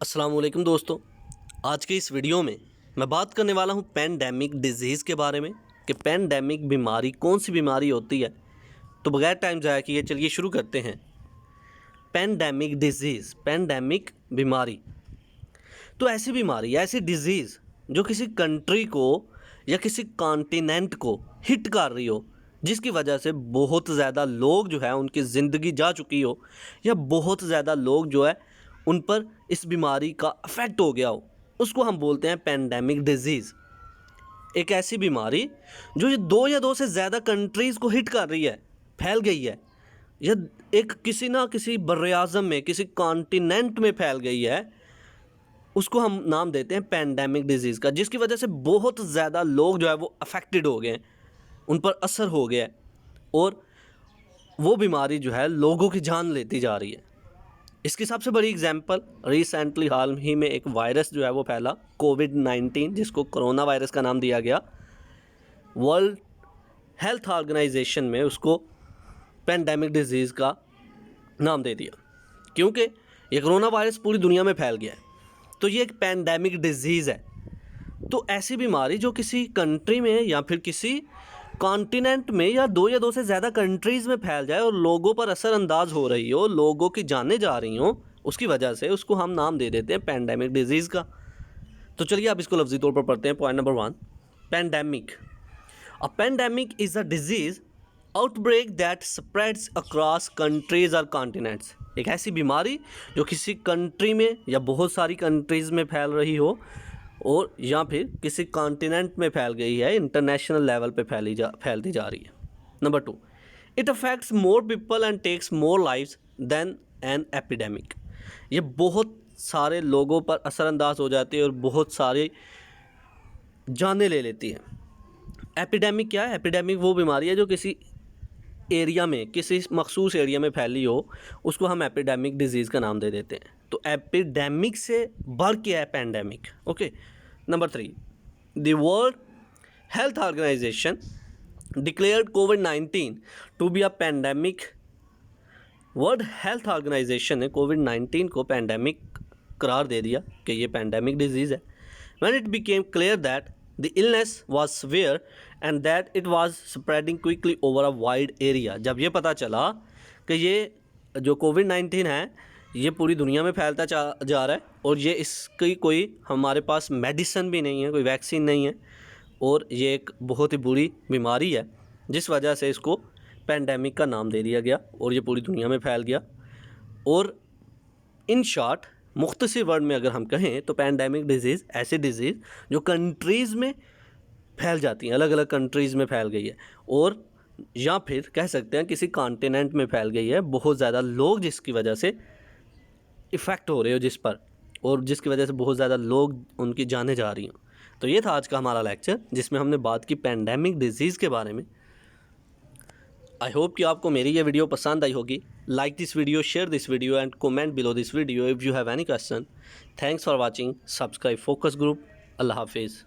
अस्सलाम वालेकुम दोस्तों। आज के इस वीडियो में मैं बात करने वाला हूँ पैंडेमिक डिजीज़ के बारे में कि पैंडेमिक बीमारी कौन सी बीमारी होती है। तो बगैर टाइम ज़ाया किए चलिए शुरू करते हैं। पैंडेमिक डिजीज़, पैंडेमिक बीमारी तो ऐसी बीमारी, ऐसी डिजीज़ जो किसी कंट्री को या किसी कॉन्टिनेंट को हिट कर रही हो, जिसकी वजह से बहुत ज़्यादा लोग जो है उनकी ज़िंदगी जा चुकी हो, या बहुत ज़्यादा लोग जो है उन पर इस बीमारी का अफेक्ट हो गया हो, उसको हम बोलते हैं पैंडेमिक डिजीज़। एक ऐसी बीमारी जो ये दो या दो से ज़्यादा कंट्रीज़ को हिट कर रही है, फैल गई है, या एक किसी ना किसी बर्र-ए-आज़म में, किसी कॉन्टिनेंट में फैल गई है, उसको हम नाम देते हैं पैंडेमिक डिजीज़ का, जिसकी वजह से बहुत ज़्यादा लोग जो है वो अफेक्टेड हो गए हैं, उन पर असर हो गया है, और वो बीमारी जो है लोगों की जान लेती जा रही है। इसकी सबसे बड़ी एग्जांपल रिसेंटली हाल ही में एक वायरस जो है वो फैला, कोविड-19, जिसको कोरोना वायरस का नाम दिया गया। वर्ल्ड हेल्थ ऑर्गेनाइजेशन में उसको पैंडेमिक डिजीज़ का नाम दे दिया, क्योंकि ये कोरोना वायरस पूरी दुनिया में फैल गया है, तो ये एक पैंडेमिक डिजीज़ है। तो ऐसी बीमारी जो किसी कंट्री में या फिर किसी कॉन्टिनेंट में या दो से ज़्यादा कंट्रीज़ में फैल जाए और लोगों पर असरअंदाज हो रही हो, लोगों की जानें जा रही हों, उसकी वजह से उसको हम नाम दे देते हैं पैंडेमिक डिजीज़ का। तो चलिए अब इसको लफ्ज़ी तौर पर पढ़ते हैं। Point number 1, pandemic. A pandemic is a disease outbreak that spreads across countries और कॉन्टिनेंट्स। एक ऐसी बीमारी जो किसी कंट्री में या बहुत सारी कंट्रीज़ में फैल रही हो, और या फिर किसी कॉन्टिनेंट में फैल गई है, इंटरनेशनल लेवल पे फैलती जा रही है। Number 2, it affects more people and takes more lives than an epidemic. ये बहुत सारे लोगों पर असरअंदाज हो जाती है और बहुत सारी जानें ले लेती है। एपिडेमिक क्या है? एपिडेमिक वो बीमारी है जो किसी एरिया में, किसी मखसूस एरिया में फैली हो, उसको हम एपिडेमिक डिजीज़ का नाम दे देते हैं। तो एपिडेमिक से बढ़ के है pandemic. Okay. Number 3, the World Health Organization declared कोविड-19 to be a pandemic. World Health Organization ने कोविड-19 को पैंडेमिक करार दे दिया कि ये पैंडेमिक डिजीज़ है। When it became clear that the illness was severe and that it was spreading quickly over a wide area. जब ये पता चला कि ये जो कोविड-19 है ये पूरी दुनिया में फैलता जा रहा है, और ये इसकी कोई हमारे पास मेडिसिन भी नहीं है, कोई वैक्सीन नहीं है, और ये एक बहुत ही बुरी बीमारी है, जिस वजह से इसको पैंडेमिक का नाम दे दिया गया और ये पूरी दुनिया में फैल गया। और इन शॉर्ट, मुख्तसर वर्ड में अगर हम कहें तो पैंडेमिक डिजीज़ ऐसी डिजीज़ जो कंट्रीज़ में फैल जाती हैं, अलग अलग कंट्रीज़ में फैल गई है, और या फिर कह सकते हैं किसी कॉन्टिनेंट में फैल गई है, बहुत ज़्यादा लोग जिसकी वजह से इफ़ेक्ट हो रहे हो जिस पर, और जिसकी वजह से बहुत ज़्यादा लोग उनकी जानें जा रही हैं। तो ये था आज का हमारा लेक्चर, जिसमें हमने बात की पैंडेमिक डिजीज़ के बारे में। आई होप कि आपको मेरी ये वीडियो पसंद आई होगी। Like this video, share this video and comment below this video if you have any question. Thanks for watching. Subscribe focus group. अल्लाह हाफिज़।